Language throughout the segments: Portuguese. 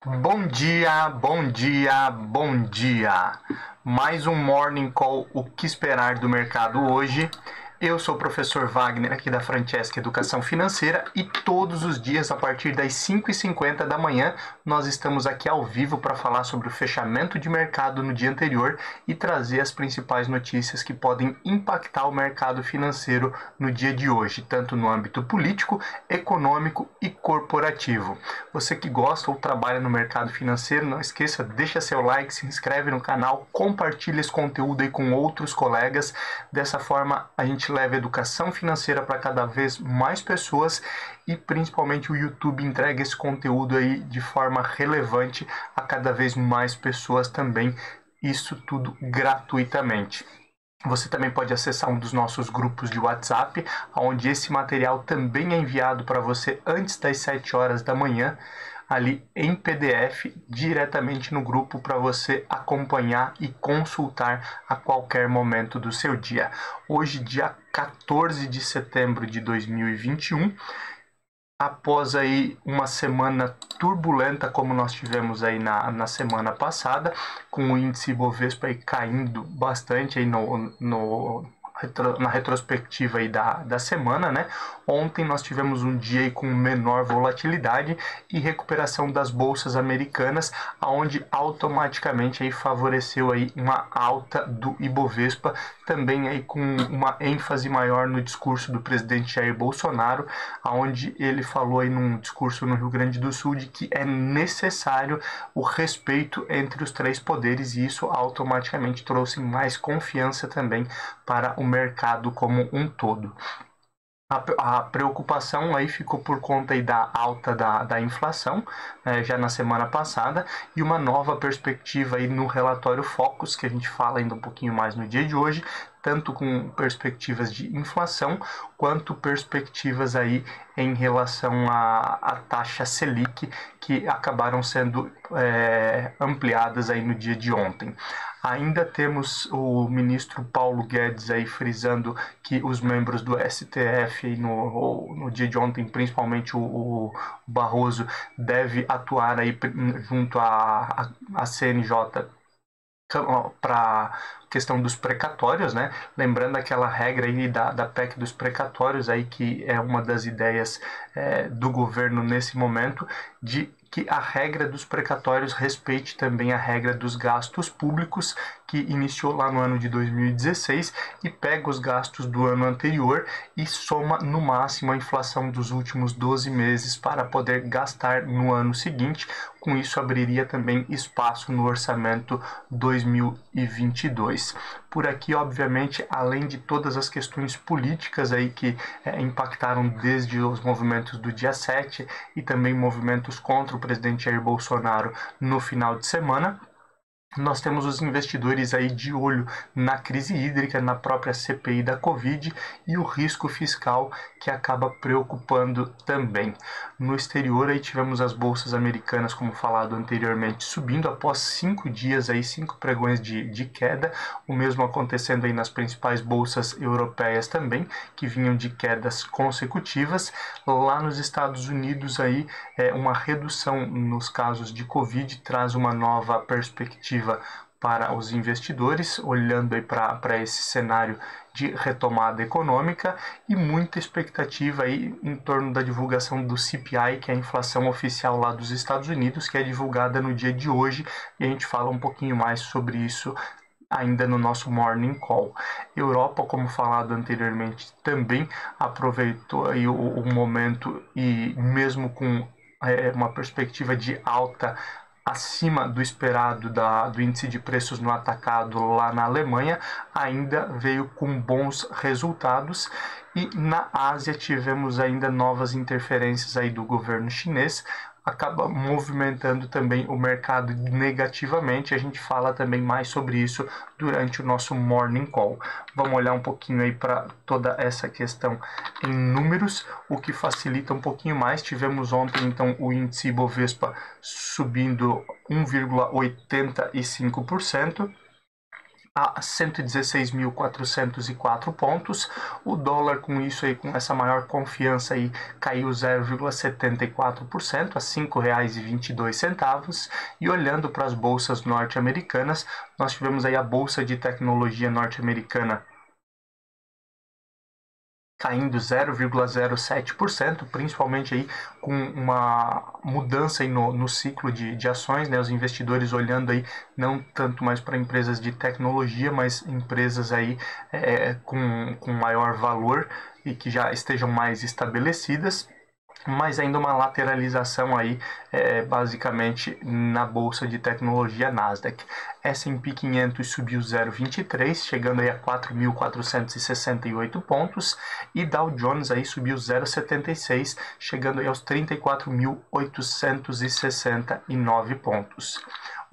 Bom dia, bom dia, bom dia. Mais um Morning Call, o que esperar do mercado hoje. Eu sou o professor Wagner aqui da Francesca Educação Financeira e todos os dias a partir das 5h50 da manhã nós estamos aqui ao vivo para falar sobre o fechamento de mercado no dia anterior e trazer as principais notícias que podem impactar o mercado financeiro no dia de hoje, tanto no âmbito político, econômico e corporativo. Você que gosta ou trabalha no mercado financeiro, não esqueça, deixa seu like, se inscreve no canal, compartilha esse conteúdo aí com outros colegas. Dessa forma, a gente leva educação financeira para cada vez mais pessoas e principalmente o YouTube entrega esse conteúdo aí de forma relevante a cada vez mais pessoas também, isso tudo gratuitamente. Você também pode acessar um dos nossos grupos de WhatsApp, onde esse material também é enviado para você antes das 7 horas da manhã, ali em PDF, diretamente no grupo para você acompanhar e consultar a qualquer momento do seu dia. Hoje, dia 14 de setembro de 2021, após aí uma semana turbulenta como nós tivemos aí na semana passada, com o índice Bovespa aí caindo bastante aí na retrospectiva aí da semana, né? Ontem nós tivemos um dia aí com menor volatilidade e recuperação das bolsas americanas, aonde automaticamente aí favoreceu aí uma alta do Ibovespa, também aí com uma ênfase maior no discurso do presidente Jair Bolsonaro, aonde ele falou aí num discurso no Rio Grande do Sul de que é necessário o respeito entre os três poderes e isso automaticamente trouxe mais confiança também para o mercado como um todo. A preocupação aí ficou por conta aí da alta da inflação, já na semana passada, e uma nova perspectiva aí no relatório Focus, que a gente fala ainda um pouquinho mais no dia de hoje, tanto com perspectivas de inflação, quanto perspectivas aí em relação à taxa Selic, que acabaram sendo ampliadas aí no dia de ontem. Ainda temos o ministro Paulo Guedes aí frisando que os membros do STF aí no dia de ontem, principalmente o Barroso, deve atuar aí junto à CNJ para questão dos precatórios, né? Lembrando aquela regra aí da PEC dos precatórios aí, que é uma das ideias do governo nesse momento, de que a regra dos precatórios respeite também a regra dos gastos públicos, que iniciou lá no ano de 2016 e pega os gastos do ano anterior e soma no máximo a inflação dos últimos 12 meses para poder gastar no ano seguinte. Com isso, abriria também espaço no orçamento 2022. Por aqui, obviamente, além de todas as questões políticas aí que impactaram desde os movimentos do dia 7 e também movimentos contra o presidente Jair Bolsonaro no final de semana, nós temos os investidores aí de olho na crise hídrica, na própria CPI da Covid e o risco fiscal que acaba preocupando também. No exterior aí tivemos as bolsas americanas, como falado anteriormente, subindo após 5 dias aí, 5 pregões de queda, o mesmo acontecendo aí nas principais bolsas europeias também, que vinham de quedas consecutivas. Lá nos Estados Unidos aí, uma redução nos casos de Covid traz uma nova perspectiva para os investidores, olhando aí para esse cenário de retomada econômica e muita expectativa aí em torno da divulgação do CPI, que é a inflação oficial lá dos Estados Unidos, que é divulgada no dia de hoje, e a gente fala um pouquinho mais sobre isso ainda no nosso Morning Call. Europa, como falado anteriormente, também aproveitou aí o momento e mesmo com uma perspectiva de alta acima do esperado do índice de preços no atacado lá na Alemanha, ainda veio com bons resultados. E na Ásia tivemos ainda novas interferências aí do governo chinês, acaba movimentando também o mercado negativamente. A gente fala também mais sobre isso durante o nosso Morning Call. Vamos olhar um pouquinho aí para toda essa questão em números, o que facilita um pouquinho mais. Tivemos ontem, então, o índice Ibovespa subindo 1,85%. a 116.404 pontos. O dólar com isso aí, com essa maior confiança aí, caiu 0,74% a R$ 5,22. E olhando para as bolsas norte-americanas, nós tivemos aí a bolsa de tecnologia norte-americana caindo 0,07%, principalmente aí com uma mudança aí no ciclo de ações, né? Os investidores olhando aí não tanto mais para empresas de tecnologia, mas empresas aí com maior valor e que já estejam mais estabelecidas, mas ainda uma lateralização aí, basicamente na bolsa de tecnologia Nasdaq. S&P 500 subiu 0,23, chegando aí a 4.468 pontos, e Dow Jones aí subiu 0,76, chegando aí aos 34.869 pontos.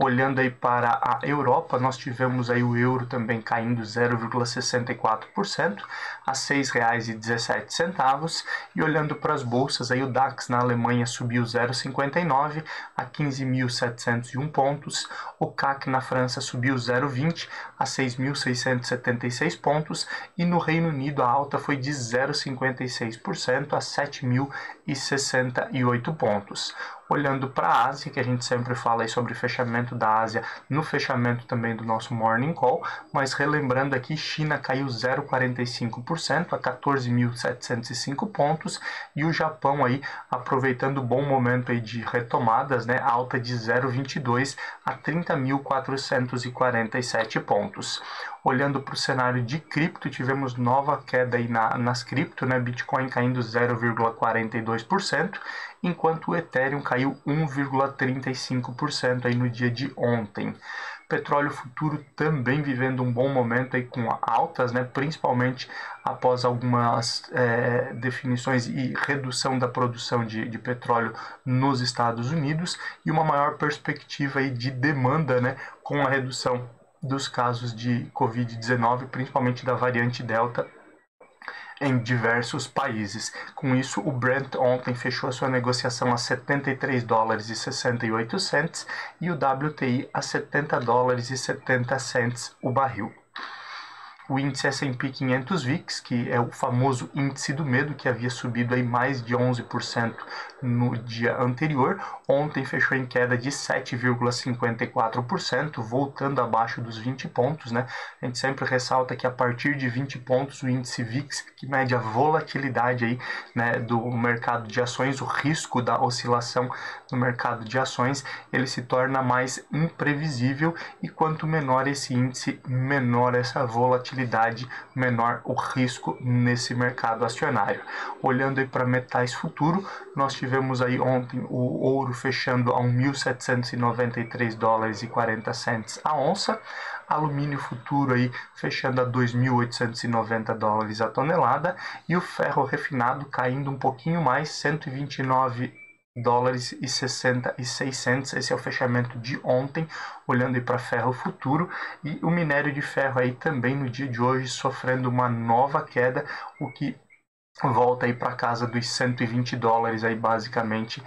Olhando aí para a Europa, nós tivemos aí o euro também caindo 0,64% a R$ 6,17. E olhando para as bolsas, aí o DAX na Alemanha subiu 0,59 a 15.701 pontos. O CAC na França subiu 0,20 a 6.676 pontos. E no Reino Unido a alta foi de 0,56% a 7.068 pontos. Olhando para a Ásia, que a gente sempre fala aí sobre fechamento da Ásia, no fechamento também do nosso Morning Call, mas relembrando aqui, China caiu 0,45% a 14.705 pontos, e o Japão aí aproveitando o bom momento aí de retomadas, né, alta de 0,22 a 30.447 pontos. Olhando para o cenário de cripto, tivemos nova queda aí nas cripto, né? Bitcoin caindo 0,42%, enquanto o Ethereum caiu 1,35% aí no dia de ontem. Petróleo futuro também vivendo um bom momento aí com altas, né? Principalmente após algumas definições e redução da produção de petróleo nos Estados Unidos, e uma maior perspectiva aí de demanda, né? Com a redução dos casos de Covid-19, principalmente da variante Delta, em diversos países. Com isso, o Brent ontem fechou a sua negociação a $73,68 e o WTI a $70,70 o barril. O índice S&P 500 VIX, que é o famoso índice do medo, que havia subido aí mais de 11% no dia anterior, ontem fechou em queda de 7,54%, voltando abaixo dos 20 pontos, né? A gente sempre ressalta que a partir de 20 pontos o índice VIX, que mede a volatilidade aí, né, do mercado de ações, o risco da oscilação no mercado de ações, ele se torna mais imprevisível, e quanto menor esse índice, menor essa volatilidade, menor o risco nesse mercado acionário. Olhando aí para metais futuro, nós tivemos aí ontem o ouro fechando a $1.793,40 a onça, alumínio futuro aí fechando a $2.890 a tonelada, e o ferro refinado caindo um pouquinho mais, $129,66. Esse é o fechamento de ontem, olhando aí para ferro futuro. E o minério de ferro aí também no dia de hoje sofrendo uma nova queda, o que volta aí para casa dos $120 aí, basicamente,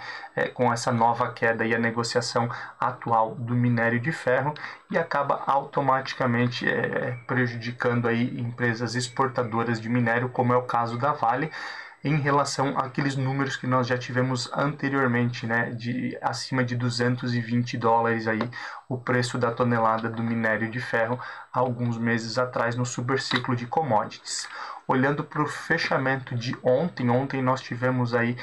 com essa nova queda e a negociação atual do minério de ferro, e acaba automaticamente prejudicando aí empresas exportadoras de minério, como é o caso da Vale, em relação àqueles números que nós já tivemos anteriormente, né, de acima de $220 aí, o preço da tonelada do minério de ferro há alguns meses atrás no superciclo de commodities. Olhando para o fechamento de ontem nós tivemos aí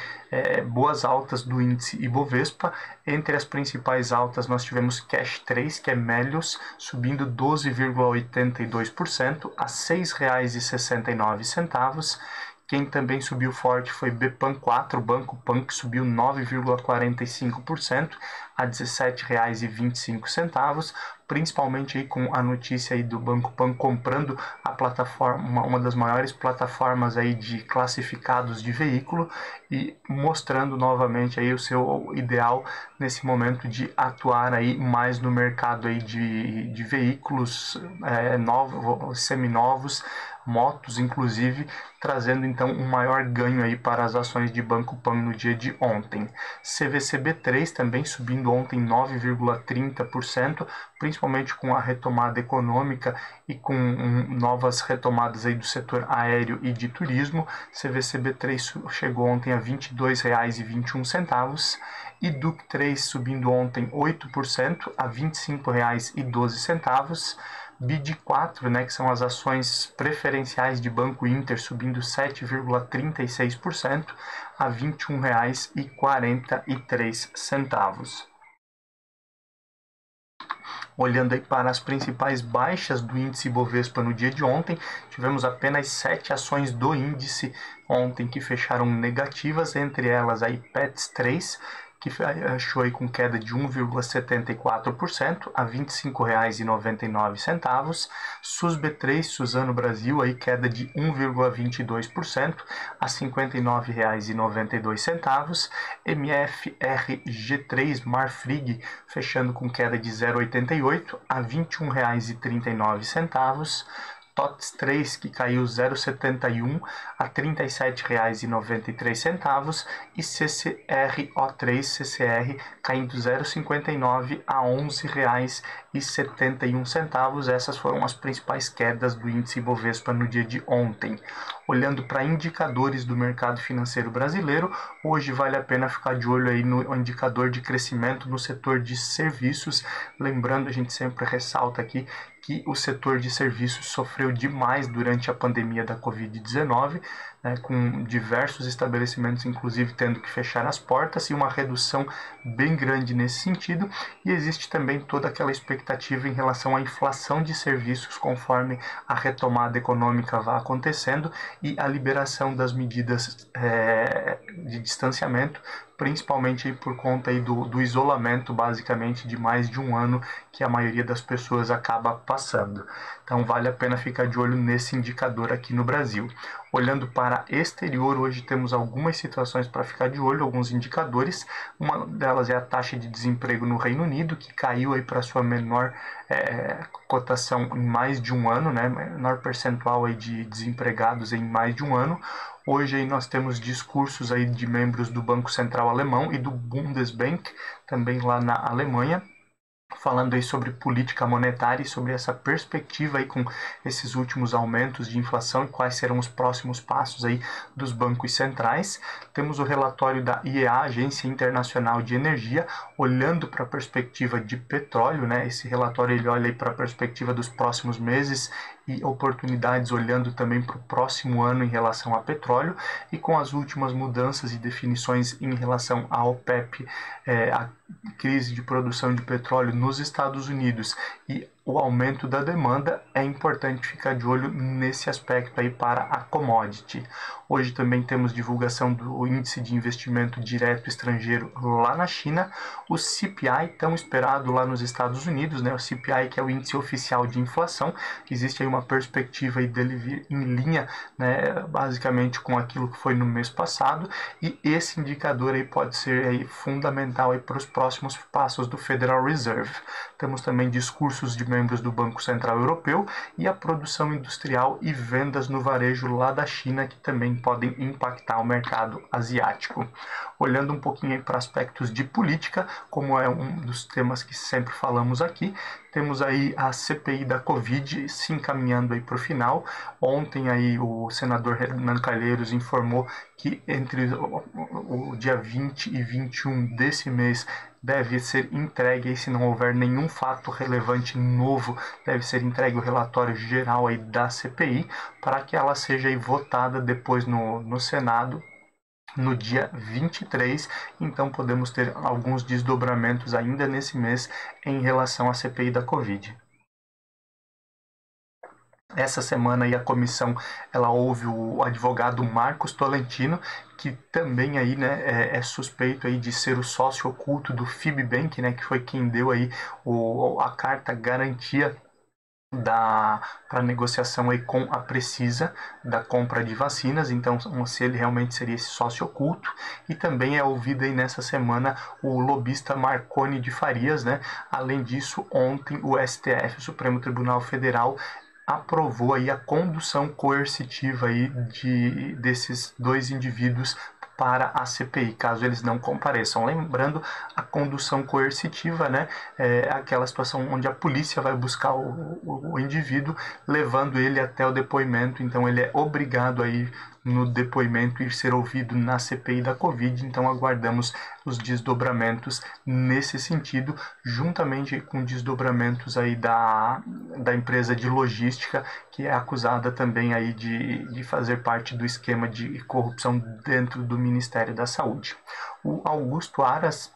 boas altas do índice Ibovespa. Entre as principais altas nós tivemos Cash 3, que é Melius, subindo 12,82% a R$ 6,69. Quem também subiu forte foi BPAN 4, o Banco Pan, que subiu 9,45% a R$ 17,25, principalmente aí com a notícia aí do Banco Pan comprando a plataforma, uma das maiores plataformas aí de classificados de veículo, e mostrando novamente aí o seu ideal nesse momento de atuar aí mais no mercado aí de veículos novos, seminovos, motos inclusive, trazendo então um maior ganho aí para as ações de Banco Pan no dia de ontem. CVCB3 também subindo ontem 9,30%, principalmente principalmente com a retomada econômica e com novas retomadas aí do setor aéreo e de turismo. CVCB3 chegou ontem a R$ 22,21 e DUC3 subindo ontem 8% a R$ 25,12. BID4, né, que são as ações preferenciais de Banco Inter, subindo 7,36% a R$ 21,43. Olhando aí para as principais baixas do índice Bovespa no dia de ontem, tivemos apenas 7 ações do índice ontem que fecharam negativas, entre elas aí Pets 3, que achou aí com queda de 1,74% a R$ 25,99. SUSB3, Suzano Brasil, aí queda de 1,22% a R$ 59,92. MFRG3 Marfrig, fechando com queda de 0,88% a R$ 21,39. TOTS 3, que caiu 0,71 a R$ 37,93, e CCRO3 CCR caindo 0,59 a R$ 11,71. Essas foram as principais quedas do índice Bovespa no dia de ontem. Olhando para indicadores do mercado financeiro brasileiro, hoje vale a pena ficar de olho aí no indicador de crescimento no setor de serviços. Lembrando, a gente sempre ressalta aqui que o setor de serviços sofreu demais durante a pandemia da Covid-19, né, com diversos estabelecimentos, inclusive, tendo que fechar as portas, e uma redução bem grande nesse sentido. E existe também toda aquela expectativa em relação à inflação de serviços conforme a retomada econômica vá acontecendo e a liberação das medidas de distanciamento, principalmente aí por conta aí do isolamento, basicamente, de mais de um ano que a maioria das pessoas acaba passando. Então vale a pena ficar de olho nesse indicador aqui no Brasil. Olhando para exterior, hoje temos algumas situações para ficar de olho, alguns indicadores. Uma delas é a taxa de desemprego no Reino Unido, que caiu aí para sua menor cotação em mais de um ano, né? Menor percentual aí de desempregados em mais de um ano. Hoje aí nós temos discursos aí de membros do Banco Central Alemão e do Bundesbank, também lá na Alemanha, falando aí sobre política monetária e sobre essa perspectiva aí com esses últimos aumentos de inflação e quais serão os próximos passos aí dos bancos centrais. Temos o relatório da IEA, Agência Internacional de Energia, olhando para a perspectiva de petróleo, né? Esse relatório ele olha aí para a perspectiva dos próximos meses e oportunidades olhando também para o próximo ano em relação a petróleo, e com as últimas mudanças e definições em relação à OPEP, a crise de produção de petróleo nos Estados Unidos e o aumento da demanda, é importante ficar de olho nesse aspecto aí para a commodity. Hoje também temos divulgação do índice de investimento direto estrangeiro lá na China, o CPI tão esperado lá nos Estados Unidos, né? O CPI, que é o índice oficial de inflação. Existe aí uma perspectiva aí dele vir em linha, né, basicamente com aquilo que foi no mês passado, e esse indicador aí pode ser aí fundamental aí para os próximos passos do Federal Reserve. Temos também discursos de membros do Banco Central Europeu e a produção industrial e vendas no varejo lá da China, que também podem impactar o mercado asiático. Olhando um pouquinho para aspectos de política, como é um dos temas que sempre falamos aqui, temos aí a CPI da Covid se encaminhando aí para o final. Ontem aí o senador Renan Calheiros informou que entre o dia 20 e 21 desse mês deve ser entregue, e se não houver nenhum fato relevante novo, deve ser entregue o relatório geral aí da CPI, para que ela seja aí votada depois no Senado no dia 23, então podemos ter alguns desdobramentos ainda nesse mês em relação à CPI da Covid. Essa semana aí a comissão ela ouve o advogado Marcos Tolentino, que também aí, né, é suspeito aí de ser o sócio oculto do Fibbank, né, que foi quem deu aí a carta garantia para negociação aí com a Precisa da compra de vacinas. Então, se ele realmente seria esse sócio oculto. E também é ouvido aí nessa semana o lobista Marconi de Farias, né? Além disso, ontem o STF, o Supremo Tribunal Federal, aprovou aí a condução coercitiva aí desses dois indivíduos para a CPI, caso eles não compareçam. Lembrando, a condução coercitiva, né, é aquela situação onde a polícia vai buscar o indivíduo, levando ele até o depoimento, então ele é obrigado a ir no depoimento e ser ouvido na CPI da Covid, então aguardamos os desdobramentos nesse sentido, juntamente com desdobramentos aí da empresa de logística, que é acusada também aí de fazer parte do esquema de corrupção dentro do Ministério da Saúde. O Augusto Aras,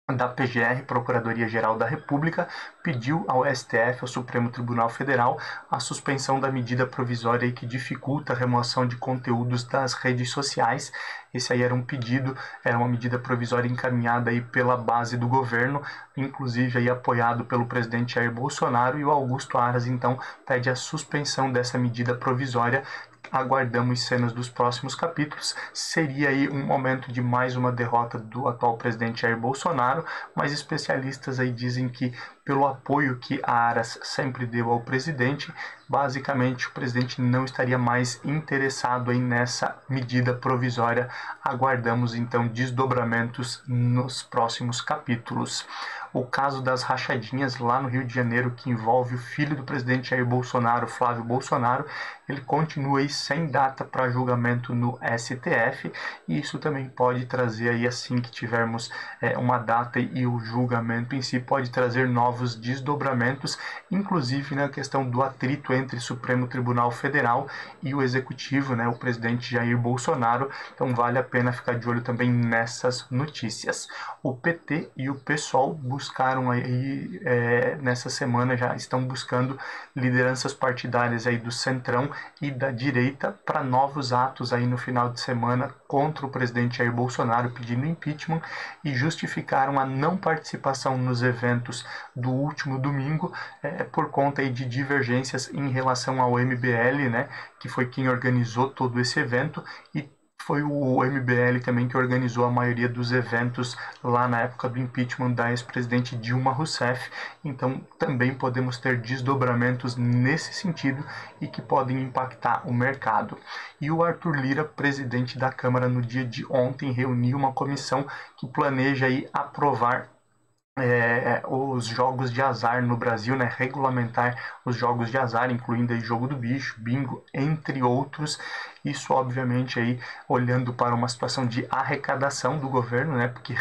da PGR, Procuradoria-Geral da República, pediu ao STF, ao Supremo Tribunal Federal, a suspensão da medida provisória que dificulta a remoção de conteúdos das redes sociais. Esse aí era um pedido, era uma medida provisória encaminhada aí pela base do governo, inclusive aí apoiado pelo presidente Jair Bolsonaro, e o Augusto Aras, então, pede a suspensão dessa medida provisória. Aguardamos cenas dos próximos capítulos. Seria aí um momento de mais uma derrota do atual presidente Jair Bolsonaro, mas especialistas aí dizem que, pelo apoio que a Aras sempre deu ao presidente, basicamente o presidente não estaria mais interessado aí nessa medida provisória. Aguardamos então desdobramentos nos próximos capítulos. O caso das rachadinhas lá no Rio de Janeiro, que envolve o filho do presidente Jair Bolsonaro, Flávio Bolsonaro, ele continua aí sem data para julgamento no STF, e isso também pode trazer aí, assim que tivermos uma data e o julgamento em si, pode trazer novos desdobramentos, inclusive na questão do atrito entre o Supremo Tribunal Federal e o Executivo, né, o presidente Jair Bolsonaro. Então vale a pena ficar de olho também nessas notícias. O PT e o PSOL buscaram aí, nessa semana já estão buscando lideranças partidárias aí do Centrão e da direita para novos atos aí no final de semana contra o presidente Jair Bolsonaro, pedindo impeachment, e justificaram a não participação nos eventos do último domingo por conta aí de divergências em relação ao MBL, né, que foi quem organizou todo esse evento, e foi o MBL também que organizou a maioria dos eventos lá na época do impeachment da ex-presidente Dilma Rousseff. Então também podemos ter desdobramentos nesse sentido e que podem impactar o mercado. E o Arthur Lira, presidente da Câmara, no dia de ontem reuniu uma comissão que planeja aí aprovar os jogos de azar no Brasil, né, regulamentar os jogos de azar, incluindo aí jogo do bicho, bingo, entre outros. Isso, obviamente, aí olhando para uma situação de arrecadação do governo, né, porque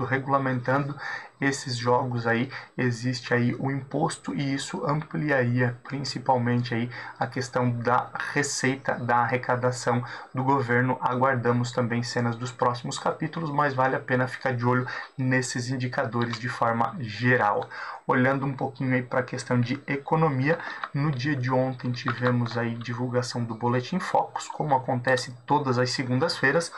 regulamentando esses jogos aí, existe aí o imposto, e isso ampliaria principalmente aí a questão da receita, da arrecadação do governo. Aguardamos também cenas dos próximos capítulos, mas vale a pena ficar de olho nesses indicadores de forma geral. Olhando um pouquinho aí para a questão de economia, no dia de ontem tivemos aí divulgação do Boletim Focus, como acontece todas as segundas-feiras.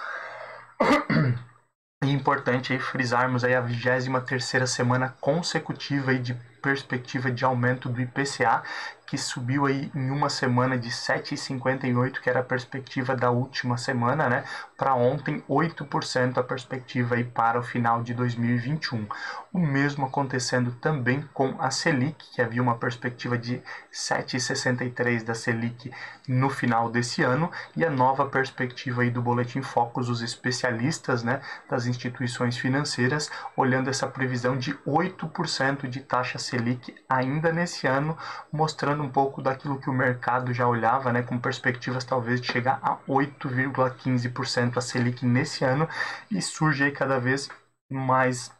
É importante aí frisarmos aí a 23ª semana consecutiva aí de perspectiva de aumento do IPCA, que subiu aí em uma semana de 7,58, que era a perspectiva da última semana, né, para ontem 8% a perspectiva aí para o final de 2021. O mesmo acontecendo também com a Selic, que havia uma perspectiva de 7,63 da Selic no final desse ano, e a nova perspectiva aí do Boletim Focus, os especialistas, né, das instituições financeiras, olhando essa previsão de 8% de taxa Selic ainda nesse ano, mostrando um pouco daquilo que o mercado já olhava, né, com perspectivas talvez de chegar a 8,15% a Selic nesse ano, e surge aí cada vez mais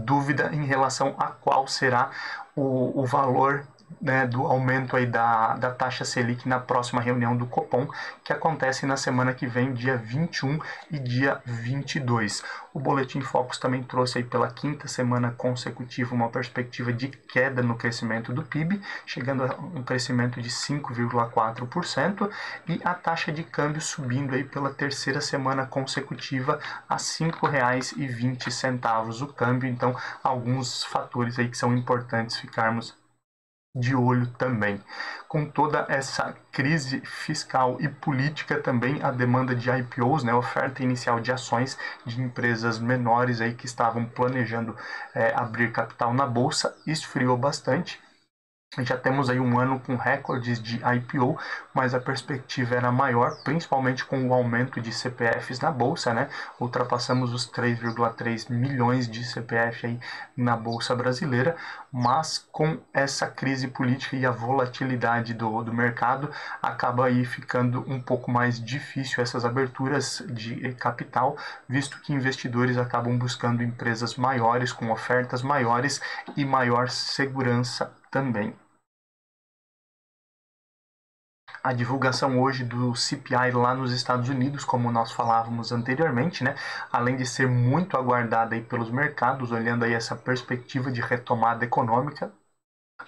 dúvida em relação a qual será o valor, né, do aumento aí da taxa Selic na próxima reunião do Copom, que acontece na semana que vem, dia 21 e dia 22. O Boletim Focus também trouxe aí pela quinta semana consecutiva uma perspectiva de queda no crescimento do PIB, chegando a um crescimento de 5,4%, e a taxa de câmbio subindo aí pela terceira semana consecutiva a R$ 5,20 o câmbio. Então, alguns fatores aí que são importantes ficarmos de olho também. Com toda essa crise fiscal e política também, a demanda de IPOs, né, oferta inicial de ações de empresas menores aí que estavam planejando abrir capital na bolsa, esfriou bastante. Já temos aí um ano com recordes de IPO, mas a perspectiva era maior, principalmente com o aumento de CPFs na bolsa, né? Ultrapassamos os 3,3 milhões de CPF aí na bolsa brasileira, mas com essa crise política e a volatilidade do mercado, acaba aí ficando um pouco mais difícil essas aberturas de capital, visto que investidores acabam buscando empresas maiores, com ofertas maiores e maior segurança também. A divulgação hoje do CPI lá nos Estados Unidos, como nós falávamos anteriormente, né, além de ser muito aguardada aí pelos mercados, olhando aí essa perspectiva de retomada econômica,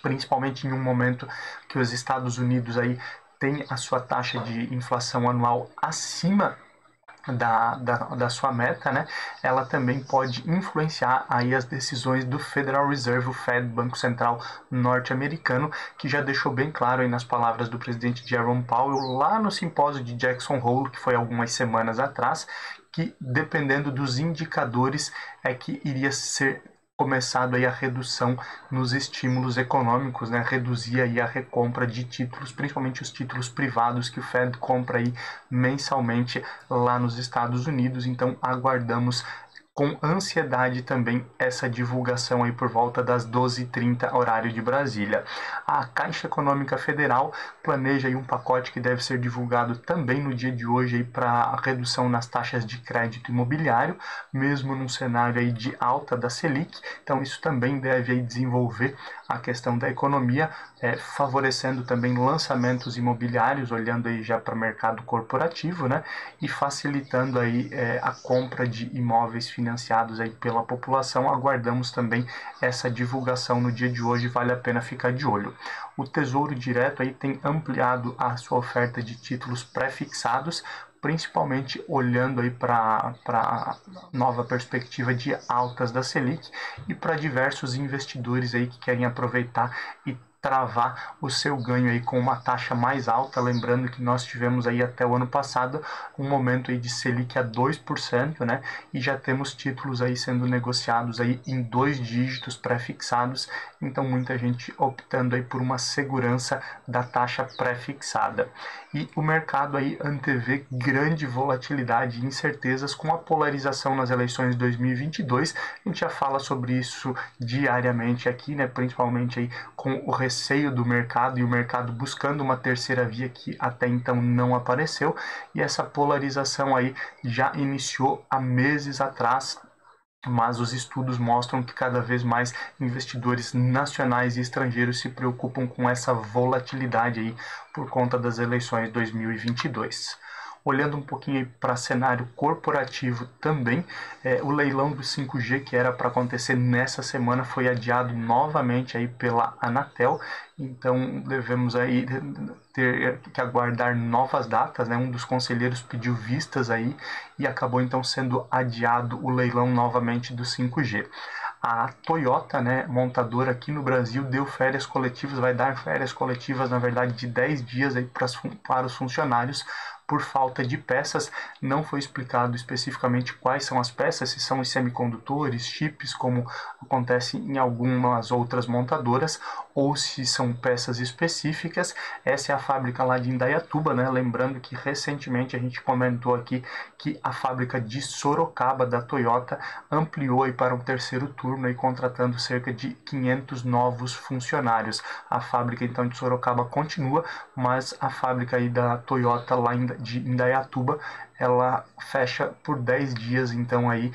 principalmente em um momento que os Estados Unidos aí tem a sua taxa de inflação anual acima da sua meta, né, ela também pode influenciar aí as decisões do Federal Reserve, o Fed, Banco Central norte-americano, que já deixou bem claro aí nas palavras do presidente Jerome Powell lá no simpósio de Jackson Hole, que foi algumas semanas atrás, que dependendo dos indicadores é que iria ser começado aí a redução nos estímulos econômicos, né? Reduzir aí a recompra de títulos, principalmente os títulos privados que o Fed compra aí mensalmente lá nos Estados Unidos. Então aguardamos com ansiedade também essa divulgação aí por volta das 12h30 horário de Brasília. A Caixa Econômica Federal planeja aí um pacote que deve ser divulgado também no dia de hoje para redução nas taxas de crédito imobiliário, mesmo num cenário aí de alta da Selic. Então isso também deve aí desenvolver a questão da economia, favorecendo também lançamentos imobiliários, olhando aí já para o mercado corporativo, né, e facilitando aí a compra de imóveis financiados aí pela população. Aguardamos também essa divulgação no dia de hoje, vale a pena ficar de olho. O Tesouro Direto aí tem ampliado a sua oferta de títulos pré-fixados, principalmente olhando aí para a nova perspectiva de altas da Selic e para diversos investidores aí que querem aproveitar e travar o seu ganho aí com uma taxa mais alta, lembrando que nós tivemos aí até o ano passado um momento aí de Selic a 2%, né? E já temos títulos aí sendo negociados aí em 2 dígitos pré-fixados, então muita gente optando aí por uma segurança da taxa pré-fixada. E o mercado aí antevê grande volatilidade e incertezas com a polarização nas eleições de 2022. A gente já fala sobre isso diariamente aqui, né? Principalmente aí com o receio do mercado e o mercado buscando uma terceira via que até então não apareceu, e essa polarização aí já iniciou há meses atrás, mas os estudos mostram que cada vez mais investidores nacionais e estrangeiros se preocupam com essa volatilidade aí por conta das eleições 2022. Olhando um pouquinho para cenário corporativo também, o leilão do 5G que era para acontecer nessa semana foi adiado novamente aí pela Anatel, então devemos aí ter que aguardar novas datas, né? Um dos conselheiros pediu vistas aí e acabou então sendo adiado o leilão novamente do 5G. A Toyota, né, montadora aqui no Brasil, deu férias coletivas, vai dar férias coletivas, na verdade, de 10 dias aí para os funcionários por falta de peças. Não foi explicado especificamente quais são as peças, se são os semicondutores, chips, como acontece em algumas outras montadoras, ou se são peças específicas. Essa é a fábrica lá de Indaiatuba, né? Lembrando que recentemente a gente comentou aqui que a fábrica de Sorocaba da Toyota ampliou aí para um terceiro turno, aí, contratando cerca de 500 novos funcionários. A fábrica então de Sorocaba continua, mas a fábrica aí da Toyota lá de Indaiatuba, ela fecha por 10 dias, então aí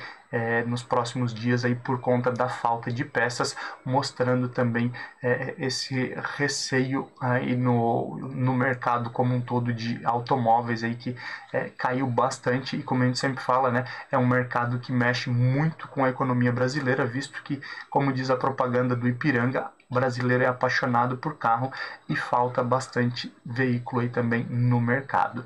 nos próximos dias aí por conta da falta de peças, mostrando também esse receio aí no mercado como um todo de automóveis aí que caiu bastante, e como a gente sempre fala, né, é um mercado que mexe muito com a economia brasileira, visto que, como diz a propaganda do Ipiranga, o brasileiro é apaixonado por carro e falta bastante veículo aí também no mercado.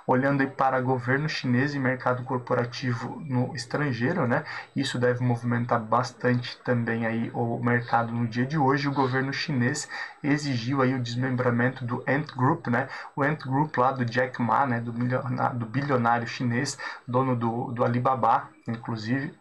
Olhando aí para governo chinês e mercado corporativo no estrangeiro, né? Isso deve movimentar bastante também aí o mercado no dia de hoje. O governo chinês exigiu aí o desmembramento do Ant Group, né? O Ant Group lá do Jack Ma, né? Do bilionário chinês, dono do Alibaba, inclusive.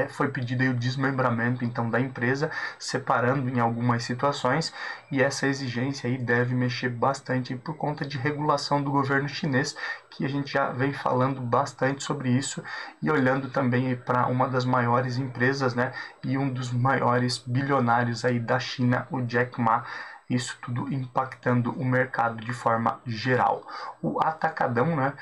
Foi pedido aí o desmembramento então da empresa, separando em algumas situações, e essa exigência aí deve mexer bastante por conta de regulação do governo chinês, que a gente já vem falando bastante sobre isso, e olhando também para uma das maiores empresas, né, e um dos maiores bilionários aí da China, o Jack Ma. Isso tudo impactando o mercado de forma geral. O Atacadão, né,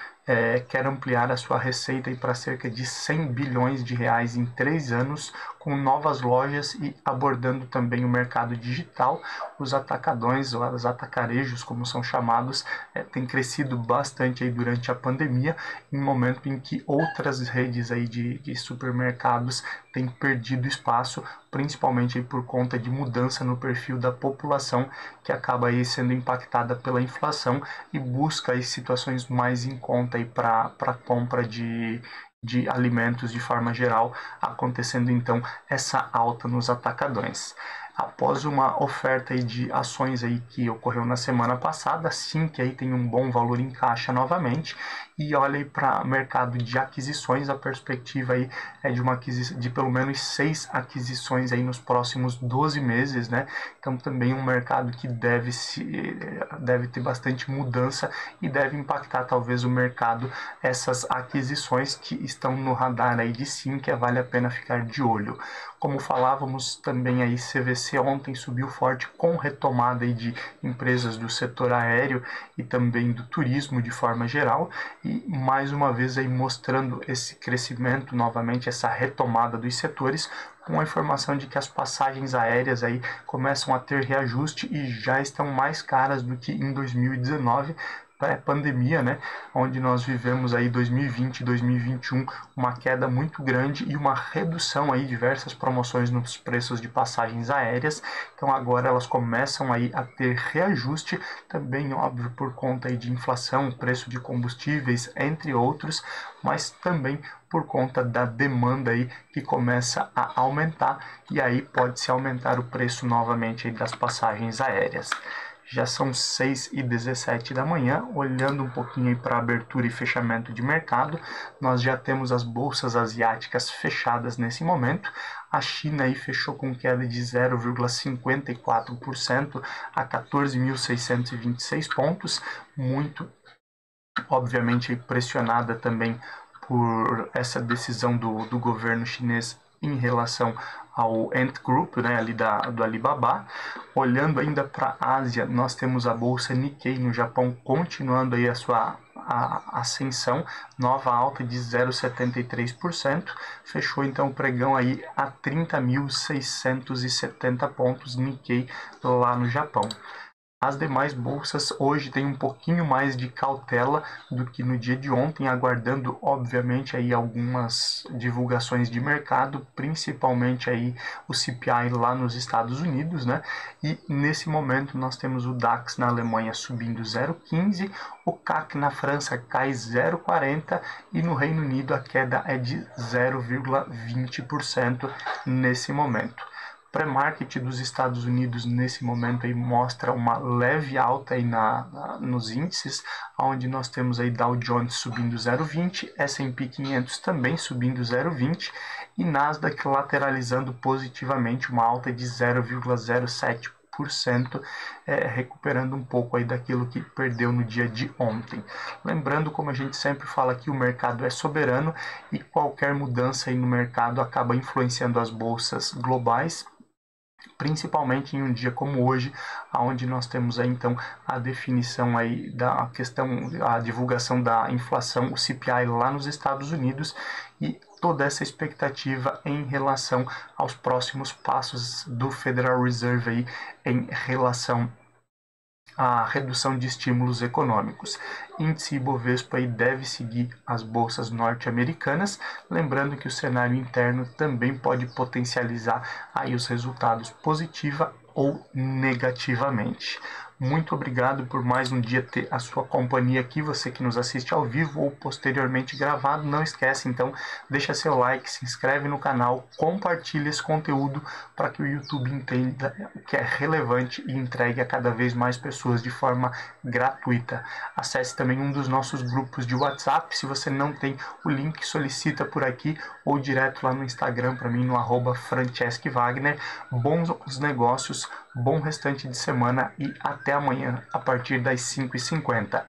quer ampliar a sua receita para cerca de 100 bilhões de reais em 3 anos, com novas lojas e abordando também o mercado digital. Os atacadões, ou os atacarejos, como são chamados, têm crescido bastante aí durante a pandemia, em momento em que outras redes aí de supermercados têm perdido espaço, principalmente aí por conta de mudança no perfil da população, que acaba aí sendo impactada pela inflação e busca aí situações mais em conta para compra de alimentos de forma geral, acontecendo então essa alta nos atacadões. Após uma oferta aí de ações aí que ocorreu na semana passada, sim, que aí tem um bom valor em caixa novamente, e olha aí para o mercado de aquisições, a perspectiva aí é de uma aquisição de pelo menos 6 aquisições aí nos próximos 12 meses, né? Então também um mercado que deve ter bastante mudança e deve impactar talvez o mercado, essas aquisições que estão no radar aí de sim, que vale a pena ficar de olho. Como falávamos também aí, CVC ontem subiu forte com retomada aí de empresas do setor aéreo e também do turismo de forma geral, e mais uma vez aí mostrando esse crescimento novamente, essa retomada dos setores, com a informação de que as passagens aéreas aí começam a ter reajuste e já estão mais caras do que em 2019, pré-pandemia, né, onde nós vivemos aí 2020 e 2021 uma queda muito grande e uma redução aí, diversas promoções nos preços de passagens aéreas. Então agora elas começam aí a ter reajuste, também óbvio por conta aí de inflação, preço de combustíveis, entre outros, mas também por conta da demanda aí que começa a aumentar, e aí pode-se aumentar o preço novamente aí das passagens aéreas. Já são 6h17 da manhã, olhando um pouquinho para a abertura e fechamento de mercado, nós já temos as bolsas asiáticas fechadas nesse momento. A China aí fechou com queda de 0,54% a 14.626 pontos, muito obviamente pressionada também por essa decisão do governo chinês em relação ao Ant Group, né, ali do Alibaba. Olhando ainda para a Ásia, nós temos a bolsa Nikkei no Japão continuando aí a sua ascensão, nova alta de 0,73%, fechou então o pregão aí a 30.670 pontos Nikkei lá no Japão. As demais bolsas hoje têm um pouquinho mais de cautela do que no dia de ontem, aguardando obviamente aí algumas divulgações de mercado, principalmente aí o CPI lá nos Estados Unidos, né? E nesse momento nós temos o DAX na Alemanha subindo 0,15, o CAC na França cai 0,40 e no Reino Unido a queda é de 0,20% nesse momento. Pré-market dos Estados Unidos nesse momento aí mostra uma leve alta aí nos índices, onde nós temos aí Dow Jones subindo 0,20, S&P 500 também subindo 0,20 e Nasdaq lateralizando positivamente, uma alta de 0,07%, recuperando um pouco aí daquilo que perdeu no dia de ontem. Lembrando, como a gente sempre fala, que o mercado é soberano e qualquer mudança aí no mercado acaba influenciando as bolsas globais, principalmente em um dia como hoje, onde nós temos aí então a definição aí da questão, a divulgação da inflação, o CPI lá nos Estados Unidos, e toda essa expectativa em relação aos próximos passos do Federal Reserve aí em relação a redução de estímulos econômicos. Índice Ibovespa aí deve seguir as bolsas norte-americanas, lembrando que o cenário interno também pode potencializar aí os resultados positiva ou negativamente. Muito obrigado por mais um dia ter a sua companhia aqui, você que nos assiste ao vivo ou posteriormente gravado. Não esquece, então, deixa seu like, se inscreve no canal, compartilha esse conteúdo para que o YouTube entenda o que é relevante e entregue a cada vez mais pessoas de forma gratuita. Acesse também um dos nossos grupos de WhatsApp. Se você não tem o link, solicita por aqui ou direto lá no Instagram para mim no @franceschi_wagner. Bons negócios, bom restante de semana e até amanhã a partir das 5h50.